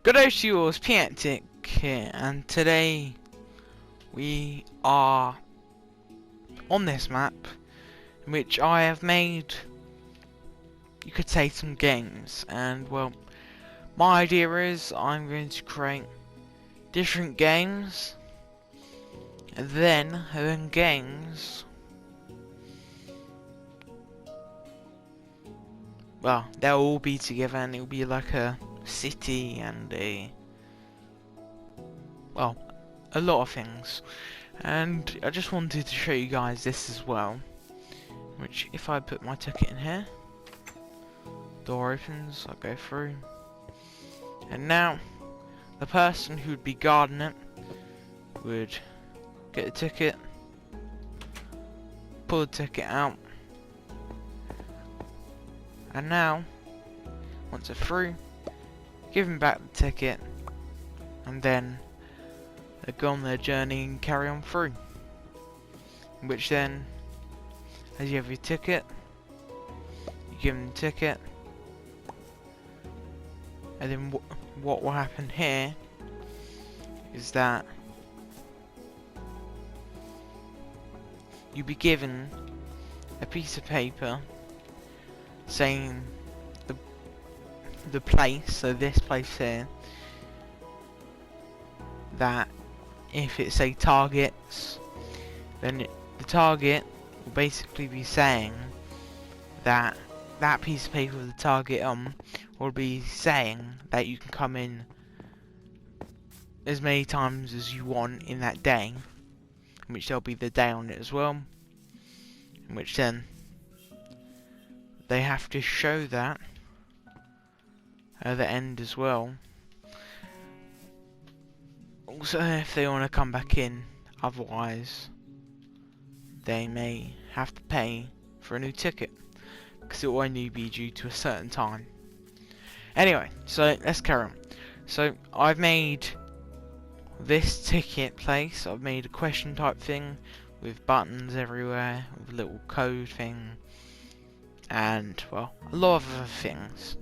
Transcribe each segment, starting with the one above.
Good day to you all, it's Piantic here, and today we are on this map in which I have made, you could say, some games. And well, my idea is I'm going to create different games, and then games, well, they'll all be together and it'll be like a city and a lot of things. And I just wanted to show you guys this as well, which if I put my ticket in here, door opens, I'll go through, and now the person who would be guarding it would get the ticket, pull the ticket out, and now once it's through, give him back the ticket, and then they go on their journey and carry on through. Which then, as you have your ticket, you give them the ticket, and then what will happen here is that you'll be given a piece of paper saying the place, so this place here, that if it say targets, then the target will basically be saying that that piece of paper with the target on will be saying that you can come in as many times as you want in that day, in which there'll be the day on it as well, in which then they have to show that at the end as well. Also, if they want to come back in, otherwise they may have to pay for a new ticket, because it will only be due to a certain time. Anyway, so let's carry on. So I've made this ticket place, I've made a question type thing with buttons everywhere, with a little code thing, and well, a lot of other things,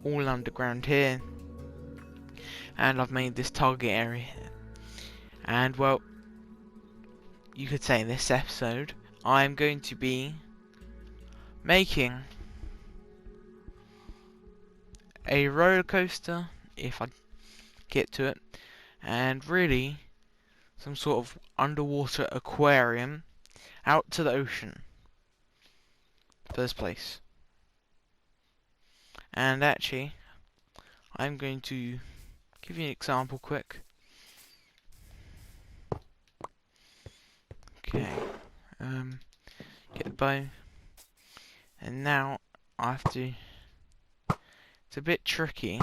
all underground here. And I've made this target area here. And well, you could say this episode I'm going to be making a roller coaster, if I get to it, and really some sort of underwater aquarium out to the ocean. First place. And actually, I'm going to give you an example quick. Okay, get the bow, and now I have to, it's a bit tricky.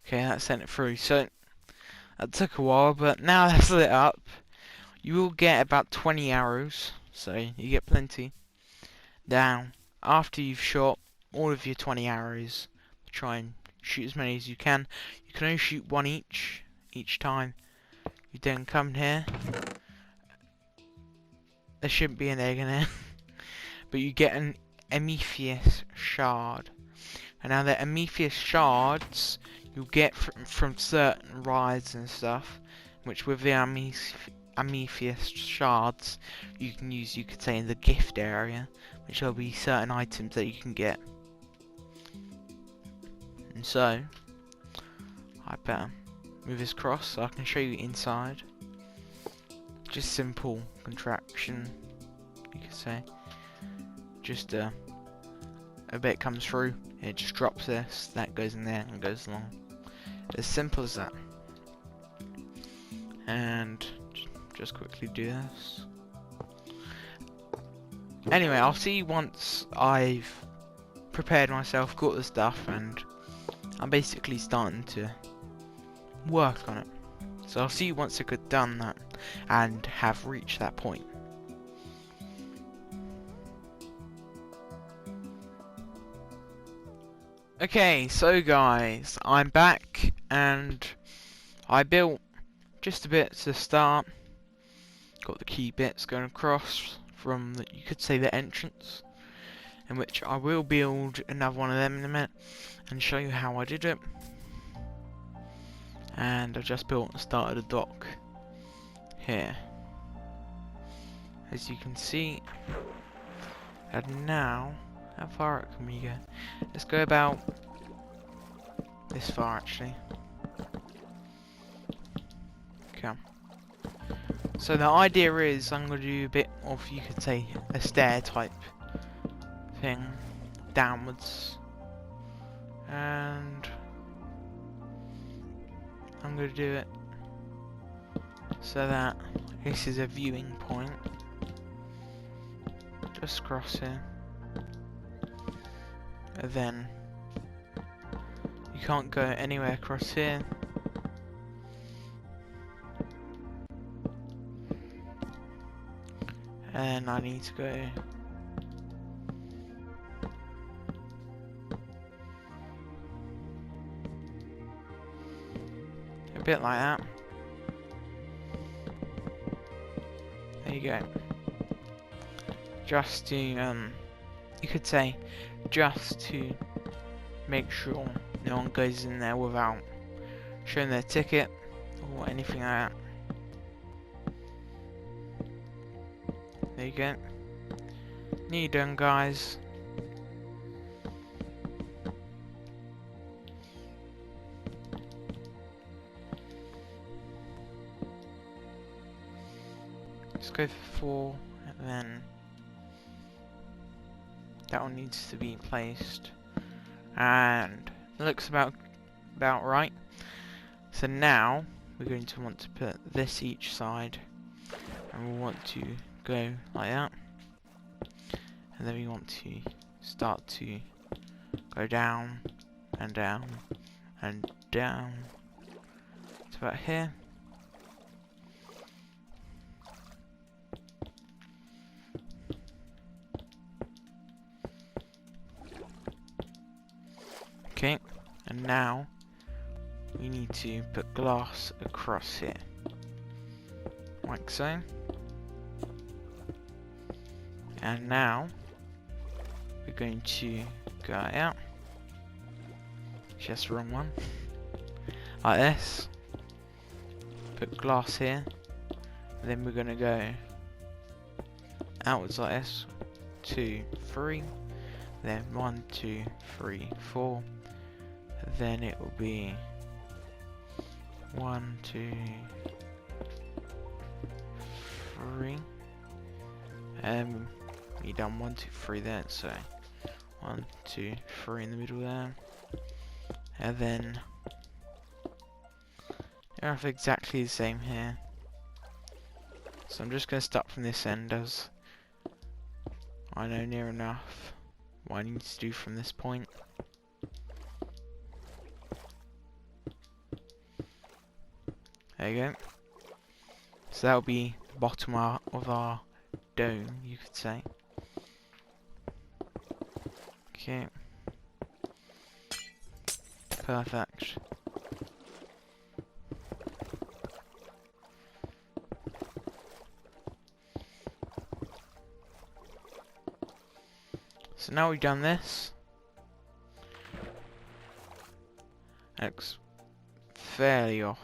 Okay, that sent it through, so that took a while, but now that's lit up. You will get about 20 arrows, so you get plenty. Now, after you've shot all of your 20 arrows, try and shoot as many as you can. You can only shoot one each time. You then come here. There shouldn't be an egg in it, but you get an Amethyst shard. And now the Amethyst shards you'll get from certain rides and stuff, which with the Amethyst shards you can use, you could say, in the gift area, which will be certain items that you can get. And so I better move this across so I can show you inside. Just simple contraction, you could say. Just a bit comes through, it just drops this, that goes in there and goes along. As simple as that. And just quickly do this. Anyway, I'll see you once I've prepared myself, got the stuff, and I'm basically starting to work on it. So I'll see you once I've done that and have reached that point. Okay, so guys, I'm back and I built just a bit to start. Got the key bits going across from you could say the entrance, in which I will build another one of them in a minute and show you how I did it. And I've just built and started a dock here, as you can see. And now, how far out can we go? Let's go about this far actually. Okay. So the idea is I'm going to do a bit of, you could say, a stair type thing downwards. And I'm going to do it so that this is a viewing point. Just cross here. And then you can't go anywhere across here. And I need to go a bit like that. There you go. Just to, you could say, just to make sure no one goes in there without showing their ticket or anything like that. There you go. Nearly done, guys. Let's go for 4, and then that one needs to be placed, and it looks about right. So now we're going to want to put this each side, and we'll want to go like that, and then we want to start to go down and down and down to about here. Okay, and now we need to put glass across here, like so. And now we're going to go out. Just the wrong one. Like this. Put glass here. And then we're going to go outwards like this. 2, 3. Then 1, 2, 3, 4. Then it will be 1, 2, 3. You done 1, 2, 3 there, so 1, 2, 3 in the middle there, and then you have exactly the same here. So I'm just going to start from this end, as I know near enough what I need to do from this point. There you go. So that'll be the bottom of our dome, you could say. Okay. Perfect. So now we've done this. Looks fairly off.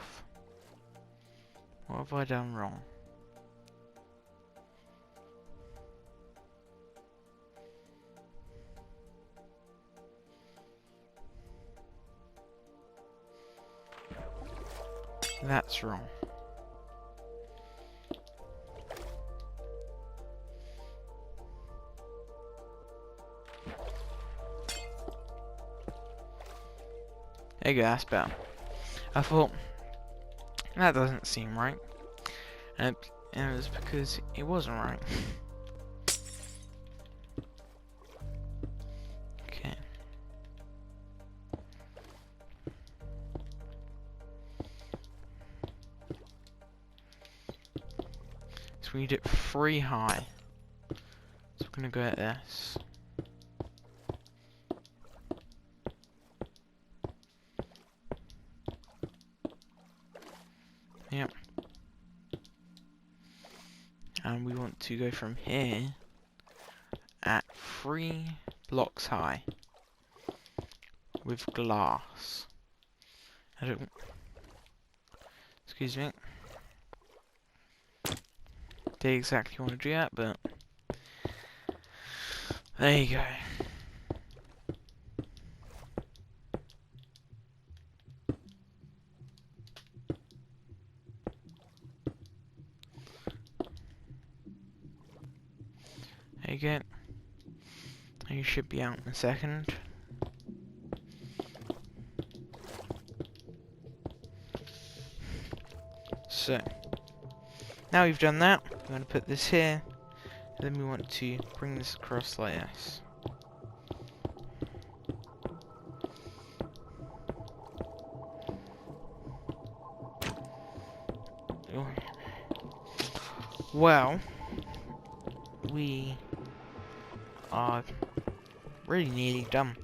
What have I done wrong? That's wrong. There you go, that's better. I thought, that doesn't seem right. And it was because it wasn't right. Okay. So we need it 3 high. So we're gonna go at this. to go from here at 3 blocks high with glass. I don't. Excuse me. Didn't exactly want to do that, but there you go. There you go. You should be out in a second. So, now we've done that, we're going to put this here, and then we want to bring this across like this. Well, we are really nearly done.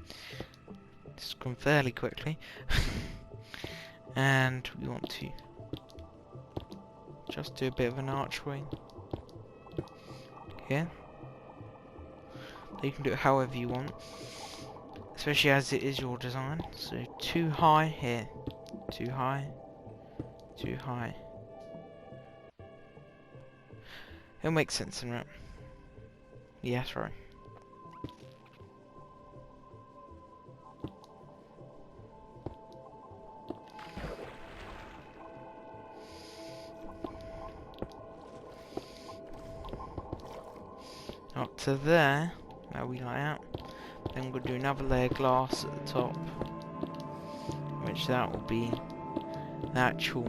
This has gone fairly quickly. And we want to just do a bit of an archway here. You can do it however you want, especially as it is your design. So too high here, too high, too high. It'll make sense, isn't it? Yes, right. Up to there. Now we like that. Then we'll do another layer of glass at the top, which that will be the actual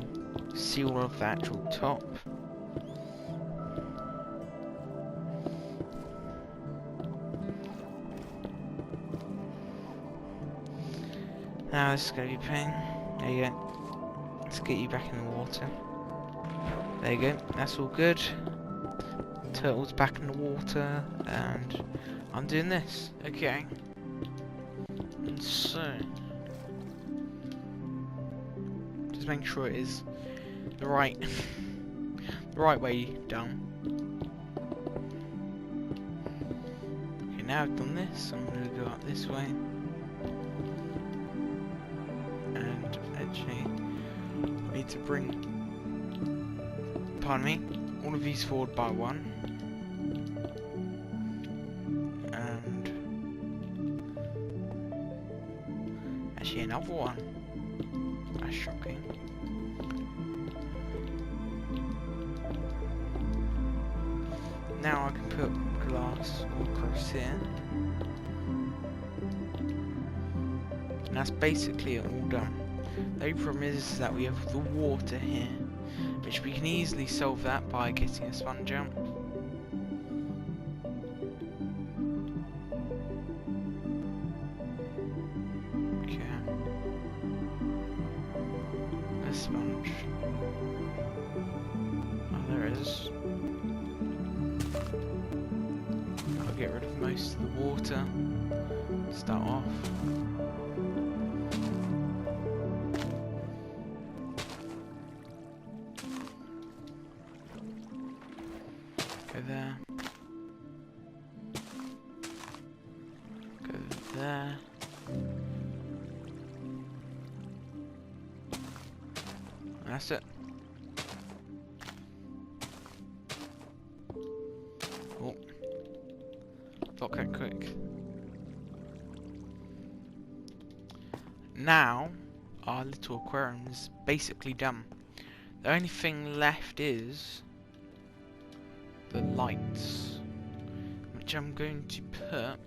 seal of the actual top. Now this is going to be a pain. There you go. Let's get you back in the water. There you go. That's all good. Turtle's back in the water, and I'm doing this. Okay. And so, just make sure it is the right, the right way done. Okay, now I've done this, I'm going to go up this way. And actually, I need to bring, pardon me, all of these forward by one. And actually another one. That's shocking. Now I can put glass all across here. And that's basically it all done. The only problem is that we have the water here, which we can easily solve that by getting a sponge out. Okay. A sponge. Oh, there it is. I'll get rid of most of the water to start off. Go there. Go there. And that's it. Oh. Not that quick. Now, our little aquarium is basically done. The only thing left is the lights, which I'm going to put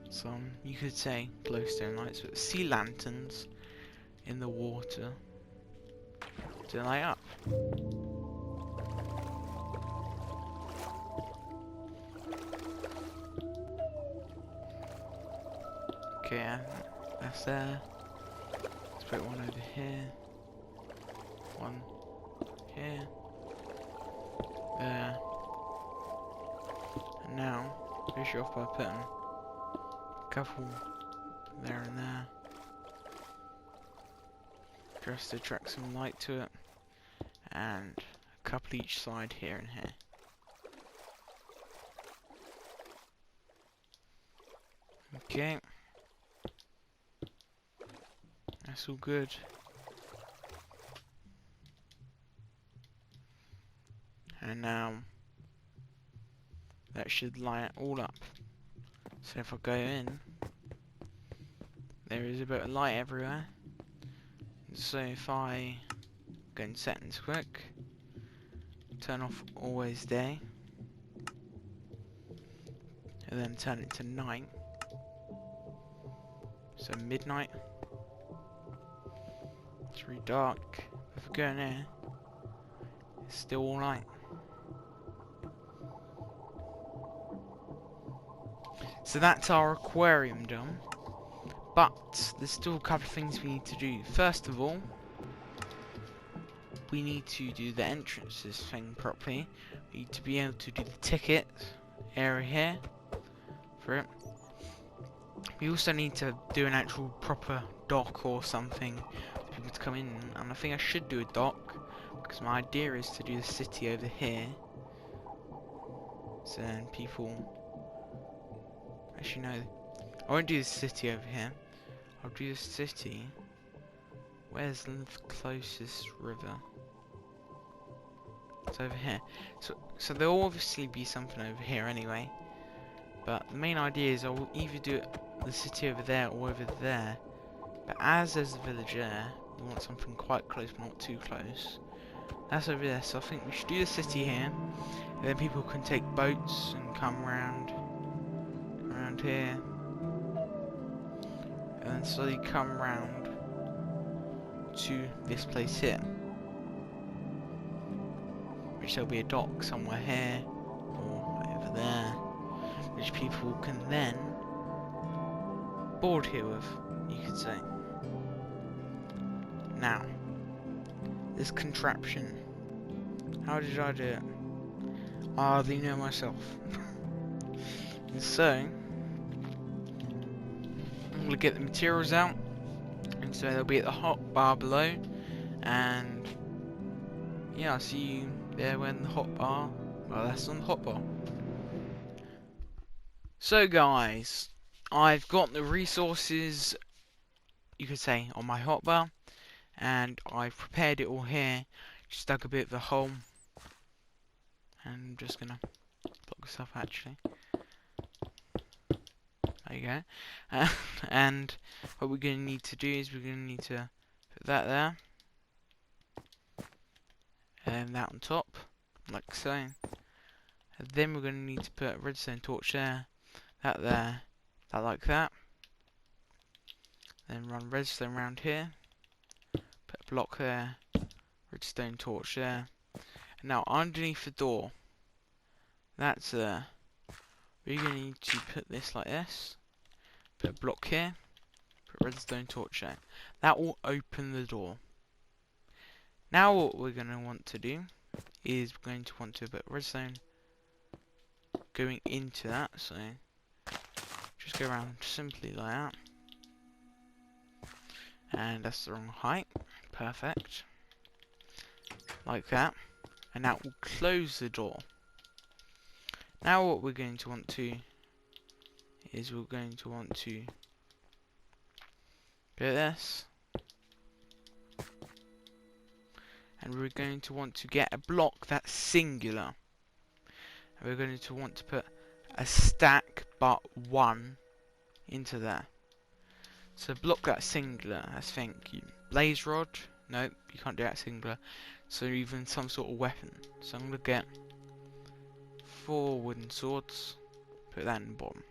some, you could say glowstone lights, but sea lanterns in the water to light up. Okay, that's there. Let's put one over here, one here. There. And now, finish it off by putting a couple there and there. Just to attract some light to it. And a couple each side here and here. Okay. That's all good. And now that should line it all up. So if I go in, there is a bit of light everywhere. So if I go in settings quick, turn off always day, and then turn it to night, so midnight. It's really dark. If I go in there, it's still all light. So that's our aquarium done. But there's still a couple of things we need to do. First of all, we need to do the entrances thing properly. We need to be able to do the ticket area here for it. We also need to do an actual proper dock or something for people to come in, and I think I should do a dock because my idea is to do the city over here, so then people actually no, I won't do the city over here. I'll do the city. Where's the closest river? It's over here. So there'll obviously be something over here anyway. But the main idea is I'll either do the city over there or over there. But as there's a village there, we want something quite close but not too close. That's over there, so I think we should do the city here. And then people can take boats and come around here. And then slowly come round to this place here. Which there'll be a dock somewhere here or over there, which people can then board here with, you could say. Now, this contraption, how did I do it? I hardly know myself. So, I'm gonna get the materials out, and so they'll be at the hot bar below, and yeah, I'll see you there when the hot bar, well, that's on the hot bar. So guys, I've got the resources, you could say, on my hotbar, and I've prepared it all here. Just dug a bit of a hole, and I'm just gonna block this up actually. There you go. And what we're gonna need to do is we're gonna need to put that there, and that on top, like so. And then we're gonna need to put a redstone torch there, that there, that like that. Then run redstone around here, put a block there, redstone torch there. And now underneath the door, that's there, we're going to need to put this like this, put a block here, put a redstone torch there. That will open the door. Now what we're going to want to do is we're going to want to put redstone going into that, so just go around simply like that. And that's the wrong height. Perfect. Like that. And that will close the door. Now what we're going to want to is we're going to want to do this. And we're going to want to get a block that's singular. And we're going to want to put a stack but one into there. So block that singular, I think. Blaze rod? Nope, you can't do that singular. So even some sort of weapon. So I'm going to get 4 wooden swords. Put that in the bottom.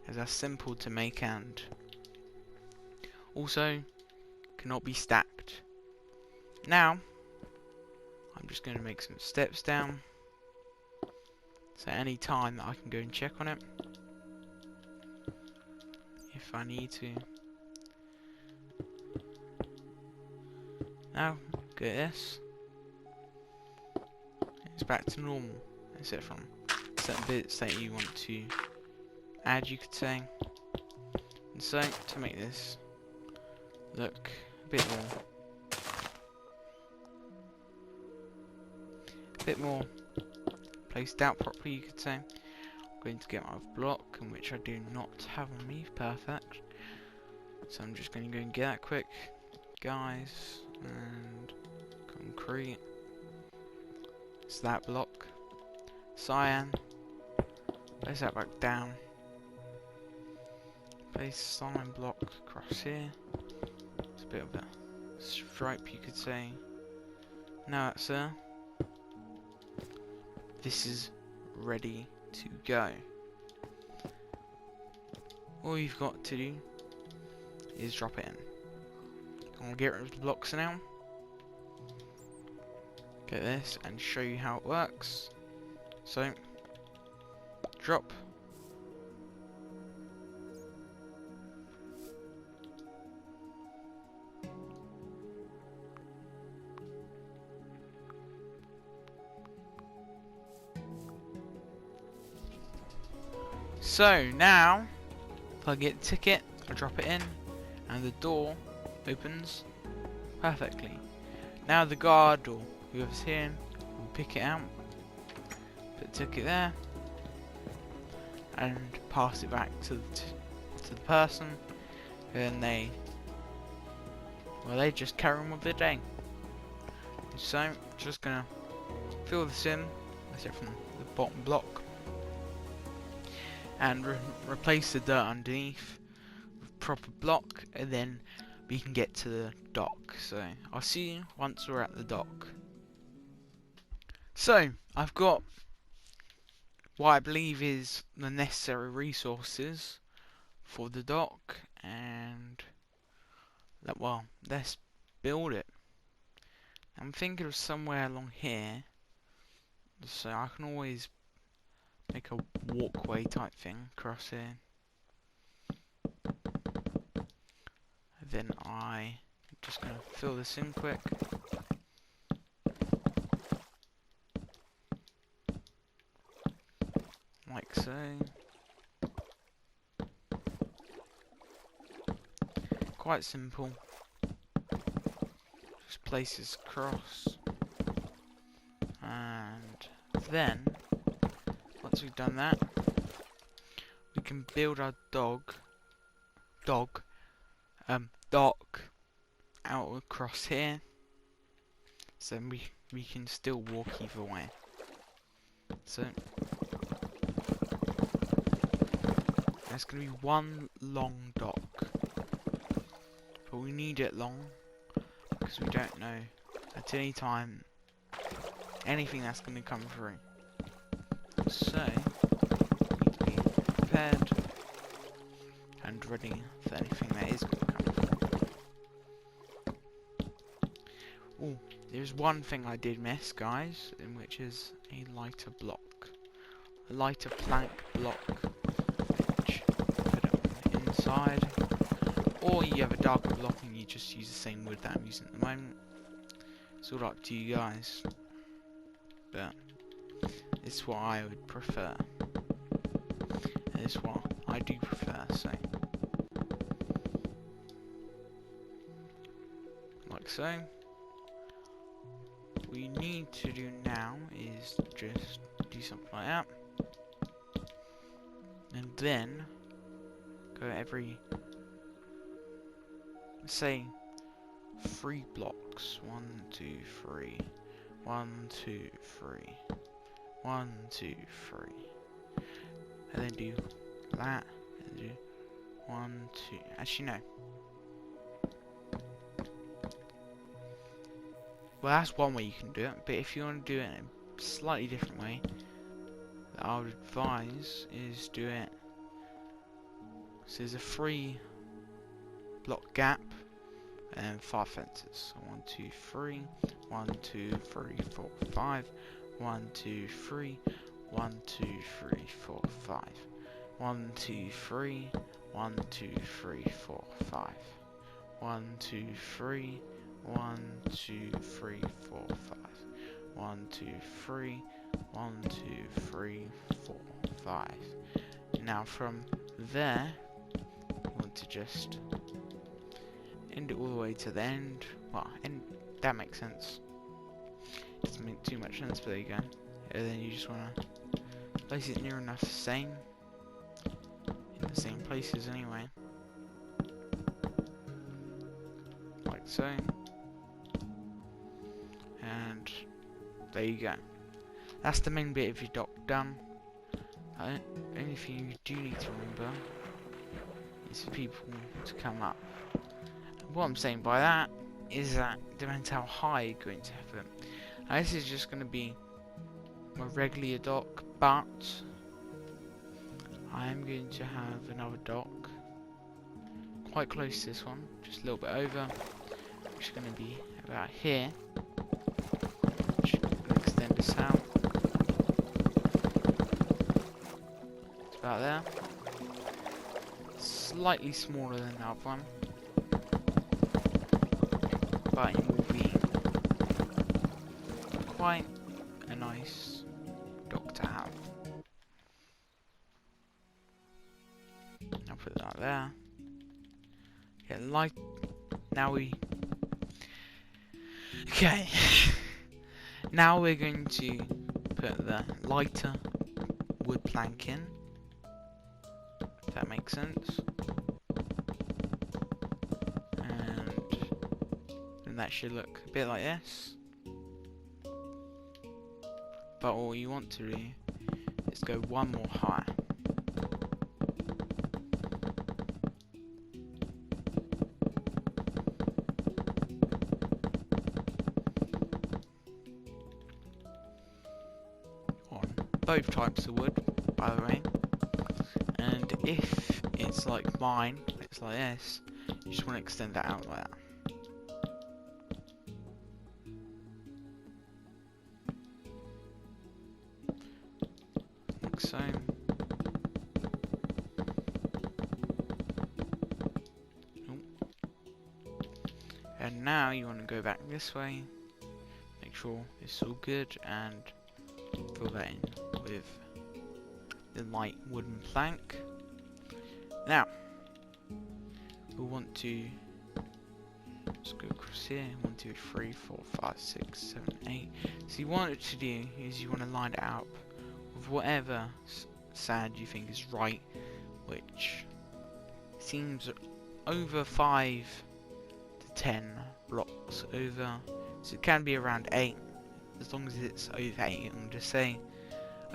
As that's simple to make and also cannot be stacked. Now, I'm just going to make some steps down. So any time that I can go and check on it. If I need to. Now, get this. It's back to normal, except from certain bits that you want to add, you could say. And so, to make this look a bit more placed out properly, you could say, going to get my block, in which I do not have on me. Perfect. So I'm just going to go and get that quick, guys, and concrete. It's that block. Cyan. Place that back down. Place cyan block across here. It's a bit of a stripe, you could say. Now that's there. This is ready to go. All you've got to do is drop it in. I'll get rid of the blocks now. Get this and show you how it works. So, drop. So now, if I get ticket, I drop it in, and the door opens perfectly. Now the guard or whoever's here will pick it out, put the ticket there, and pass it back to the person, and they just carry on with their day. So just gonna fill this in, that's it from the bottom block, and replace the dirt underneath with proper block, and then we can get to the dock. So I'll see you once we're at the dock. So I've got what I believe is the necessary resources for the dock, and well, let's build it. I'm thinking of somewhere along here, so I can always make a walkway type thing across here. Then I'm just gonna fill this in quick. Like so. Quite simple. Just place this across. And then, once we've done that, we can build our dock out across here. So we can still walk either way. So there's going to be one long dock, but we need it long because we don't know at any time anything that's going to come through. So we need to be prepared and ready for anything that is going to come through. Oh, there's one thing I did miss, guys, in which is a lighter block, a lighter plank block. Put it on the inside, or you have a darker block and you just use the same wood that I'm using at the moment. It's all up to you guys, but it's what I would prefer. And it's what I do prefer, so like so. What we need to do now is just do something like that. And then go every, say, 3 blocks. 1, 2, 3. 1, 2, 3. 1, 2, 3. And then do that. And do 1, 2. Actually, no. Well, that's one way you can do it. But if you want to do it in a slightly different way, that I would advise is do it. So there's a 3 block gap and 5 fences. So 1, 2, 3. 1, 2, 3, 4, 5. 1, 2, 3. 1, 2, 3, 4, 5. 1, 2, 3. 1, 2, 3, 4, 5. 1, 2, 3. 1, 2, 3, 4, 5. 1, 2, 3. 1, 2, 3, 4, 5. Now from there, you want to just end it all the way to the end. Well, and that makes sense. Doesn't make too much sense, but there you go. And then you just want to place it near enough the same. In the same places anyway. Like so. And there you go. That's the main bit of your dock done. The only thing you do need to remember is for people to come up. And what I'm saying by that is that it depends how high you're going to have it. Now, this is just going to be my regular dock, but I am going to have another dock quite close to this one, just a little bit over, which is going to be about here. Which I'm going to extend this out. It's about there. Slightly smaller than the other one, but it will be quite a nice dock to have. I'll put that there. Get light. Now we. Okay. Now we're going to put the lighter wood plank in. If that makes sense. And that should look a bit like this. But all you want to do is go one more higher. On both types of wood, by the way. And if it's like mine, it's like this, you just want to extend that out like that. Like so. And now you want to go back this way, make sure it's all good, and fill that in with the light wooden plank. Now, we'll want to just go across here. 1, 2, 3, 4, 5, 6, 7, 8. So you want it to do is you want to line it up with whatever sand you think is right, which seems over 5 to 10 blocks over. So it can be around 8, as long as it's over 8. I'm just saying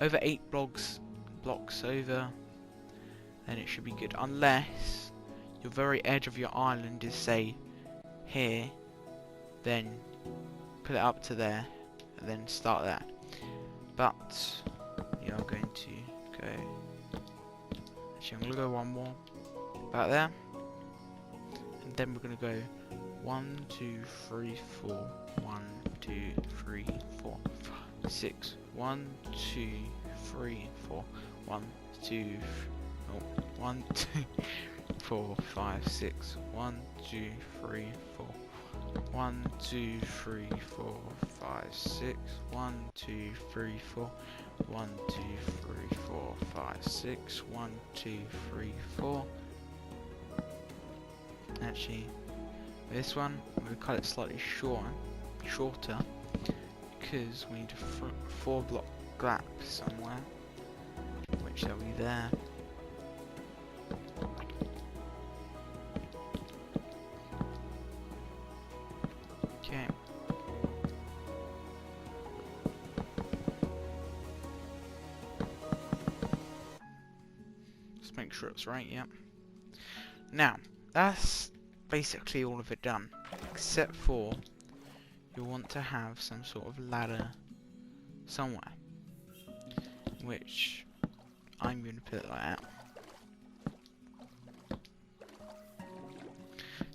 over 8 blocks over, then it should be good. Unless your very edge of your island is, say, here, then put it up to there, and then start that. But you're going to go. Actually, I'm gonna go one more, about there, and then we're gonna go 1, 2, 3, 4. 1, 2, 3, 4, 5, 6. 1, 2, 3, 4. 1, 2, 1, 2, 4, 5, 6. 1, 2, 3, 4. 1, 2, 3, 4, 5, 6. 1, 2, 3, 4. 1, 2, 3, 4, 5, 6. 1, 2, 3, 4. Actually, this one I'm going to cut it slightly shorter, because we need a 4 block gap somewhere, which will be there. Okay. Just make sure it's right, yeah. Now, that's basically all of it done, except for you'll want to have some sort of ladder somewhere, which I'm going to put it like that.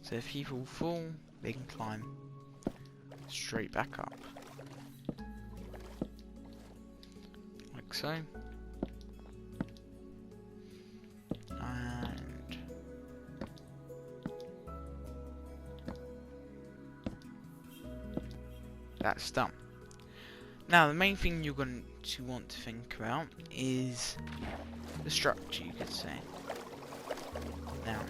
So if people fall, they can climb straight back up, like so. And that's done. Now the main thing you're going to want to think about is the structure, you could say. Now,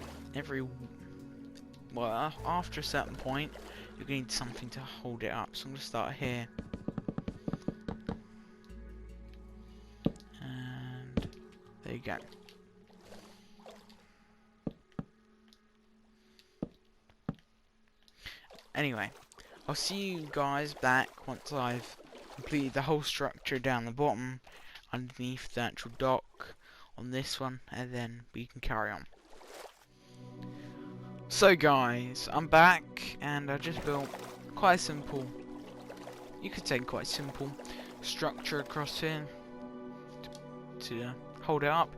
after a certain point, you're going to need something to hold it up. So I'm going to start here. go. Anyway, I'll see you guys back once I've completed the whole structure down the bottom, underneath the actual dock on this one, and then we can carry on. So guys, I'm back, and I just built quite a simple, you could say quite simple, structure across here to hold it up.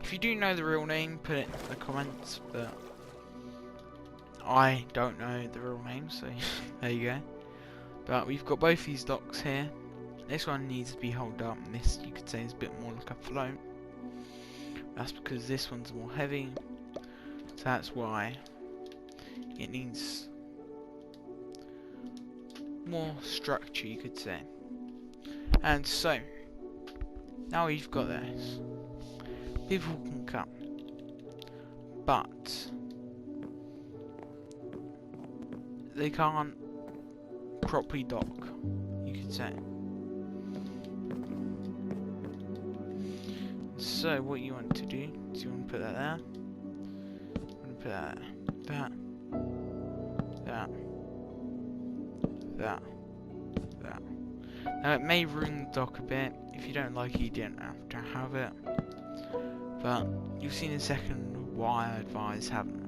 If you do know the real name, put it in the comments, but I don't know the real name, so there you go. But we've got both these docks here. This one needs to be held up, and this you could say is a bit more like a float. That's because this one's more heavy, so that's why it needs more structure, you could say. And so, now we've got this, people can come, but they can't properly dock, you could say. So what you want to do is you want to put that there, you want to put that there, that. Now it may ruin the dock a bit. If you don't like it, you don't have to have it, but you'll see in a second why I advise having it.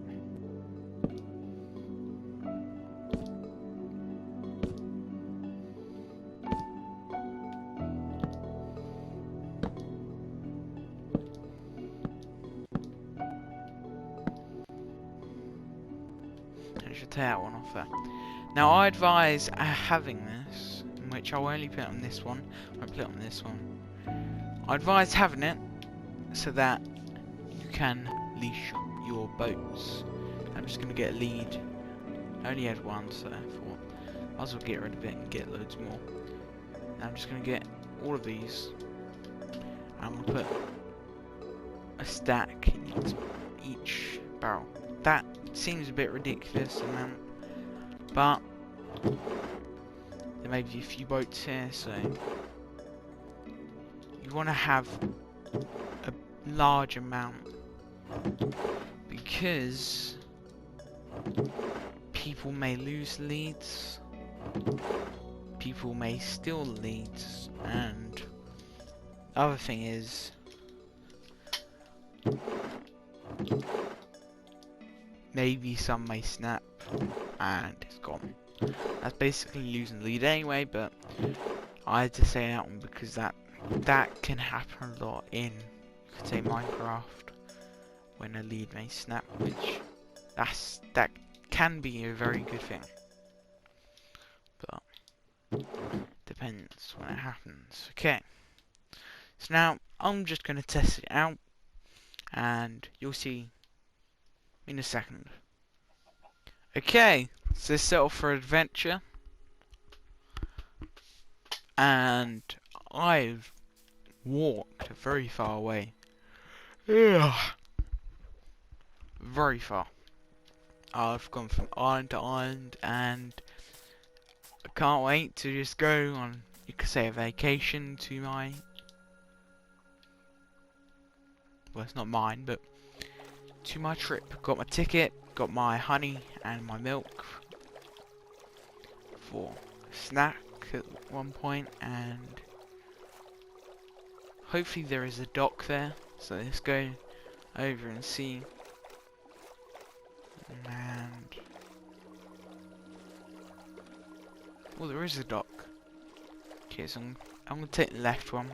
I should take that one off there. Now I advise having this, in which I'll only put it on this one, I won't put it on this one. I advise having it so that you can leash your boats. I'm just going to get a lead. I only had one, so I thought I might as well get rid of it and get loads more. Now I'm just going to get all of these. I'm going to put a stack in each barrel. That seems a bit ridiculous amount, but there may be a few boats here, so you want to have a large amount, because people may lose leads, people may steal leads, and the other thing is maybe some may snap and it's gone. That's basically losing the lead anyway, but I had to say that one because that can happen a lot in, you could say, Minecraft, when a lead may snap, which that can be a very good thing, but depends when it happens. Okay, so now I'm just going to test it out, and you'll see in a second. Okay, so set off for adventure, and I've walked very far away. Ugh. Very far. I've gone from island to island, and I can't wait to just go on, you could say, a vacation to my, well, it's not mine, but to my trip. Got my ticket, got my honey and my milk for a snack at one point, and hopefully there is a dock there, so let's go over and see. And well, there is a dock. Okay, so I'm gonna take the left one,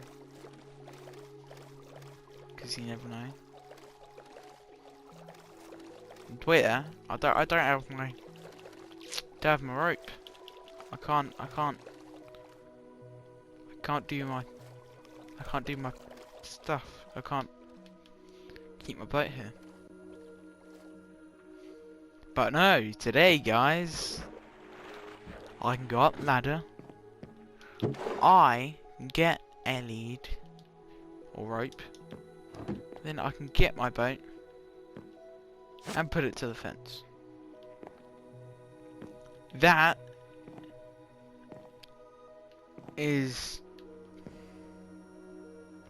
because you never know. And wait there, I don't have my rope. I can't do my stuff. I can't keep my boat here. But no, today, guys, I can go up the ladder. I can get a lead or rope. Then I can get my boat and put it to the fence. That is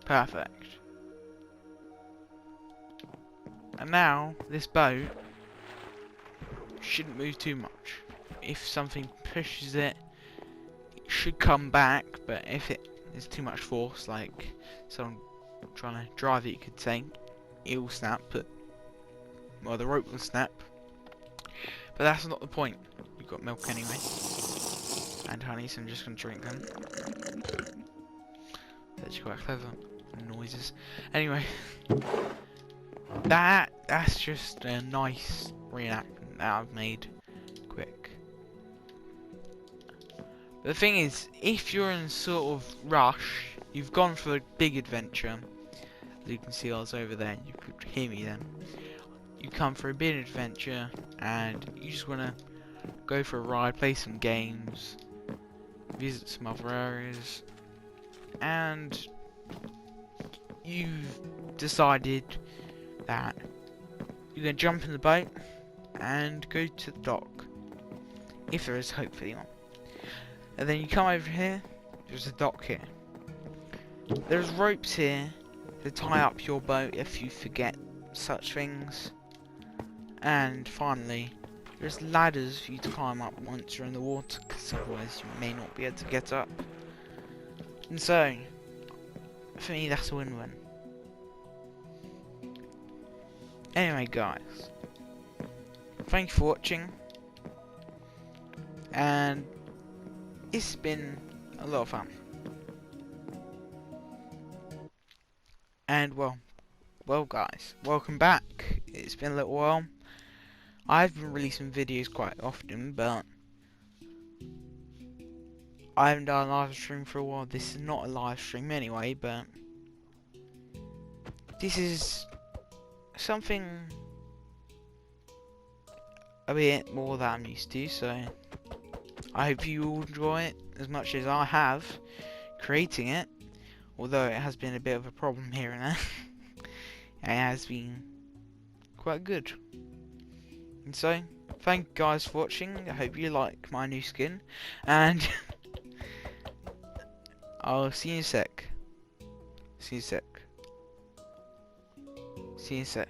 perfect. And now, this boat shouldn't move too much. If something pushes it, it should come back, but if it is too much force, like someone trying to drive it, you could say, it will snap, but, well, the rope will snap. But that's not the point. We've got milk anyway. And honey, so I'm just going to drink them. That's quite clever. Noises. Anyway. That's just a nice reenactment that I've made quick. But the thing is, if you're in sort of rush, you've gone for a big adventure. As you can see, I was over there. You could hear me then. You come for a big adventure, and you just want to go for a ride, play some games, visit some other areas, and you've decided that you're going to jump in the boat and go to the dock, if there is hopefully one. And then you come over here, there's a dock here. There's ropes here to tie up your boat if you forget such things. And finally, there's ladders for you to climb up once you're in the water, because otherwise you may not be able to get up. And so, for me, that's a win-win. Anyway, guys, thank you for watching, and it's been a lot of fun. And well guys, welcome back. It's been a little while. I've been releasing videos quite often, but I haven't done a live stream for a while. This is not a live stream anyway, but this is something a bit more that I'm used to, so I hope you all enjoy it as much as I have creating it, although it has been a bit of a problem here and there. It has been quite good. And so, thank you guys for watching. I hope you like my new skin, and I'll see you in a sec. See you in a sec.